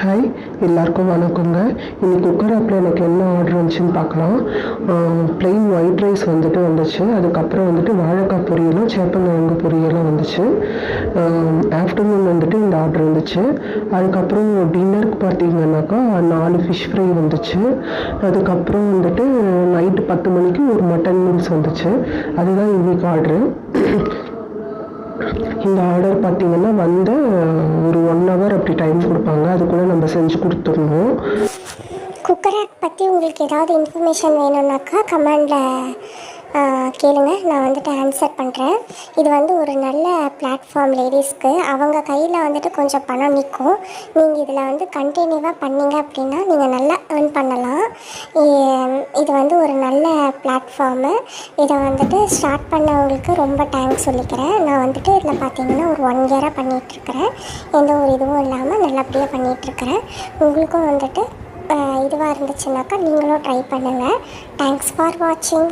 Hi, எல்லாருக்கும் வணக்கங்க. இன்னைக்கு குக்கர் ஆப்பில் எனக்கு என்ன ஆர்டர் வந்துச்சுன்னு பார்க்கலாம். ப்ளெயின் ஒயிட் ரைஸ் வந்துச்சு. அதுக்கப்புறம் வாழைக்காய் பொரியலும் சேப்பங்கிழங்கு பொரியலும் வந்துச்சு. ஆஃப்டர்நூன் இந்த ஆர்டர் வந்துச்சு. அதுக்கப்புறம் டின்னருக்கு பார்த்தீங்கன்னாக்கா 4 ஃபிஷ் ஃப்ரை வந்துச்சு. அதுக்கப்புறம் நைட்டு 10 மணிக்கு ஒரு மட்டன் மீல்ஸ் வந்துச்சு. அதுதான் இன்னைக்கு ஆர்டரு. இந்த ஆர்டர் பார்த்தீங்கன்னா ஒரு 1 ஹவர் அப்படி டைம் கொடுப்பாங்க. அதுக்குள்ளே நம்ம செஞ்சு கொடுத்துடணும். குக்கர் ஆப் பற்றி உங்களுக்கு ஏதாவது இன்ஃபர்மேஷன் வேணும்னாக்கா கமெண்டில் கேளுங்க, நான் ஆன்சர் பண்ணுறேன். இது ஒரு நல்ல பிளாட்ஃபார்ம் லேடிஸ்க்கு. அவங்க கையில் கொஞ்சம் பணம் நிற்கும். நீங்கள் இதில் கண்டினியூவாக பண்ணிங்க அப்படின்னா நீங்கள் நல்லா ஏர்ன் பண்ணலாம். இது ஒரு நல்ல பிளாட்ஃபார்மு. இதை ஸ்டார்ட் பண்ணவங்களுக்கு ரொம்ப தேங்க்ஸ் சொல்லிக்கிறேன். நான் இதில் பார்த்தீங்கன்னா ஒரு 1 இயராக பண்ணிகிட்ருக்கிறேன். எந்த ஒரு இதுவும் இல்லாமல் நல்லபடியாக பண்ணிகிட்ருக்கிறேன். உங்களுக்கும் இதுவாக இருந்துச்சுனாக்கா நீங்களும் ட்ரை பண்ணுங்கள். தேங்க்ஸ் ஃபார் வாட்சிங்.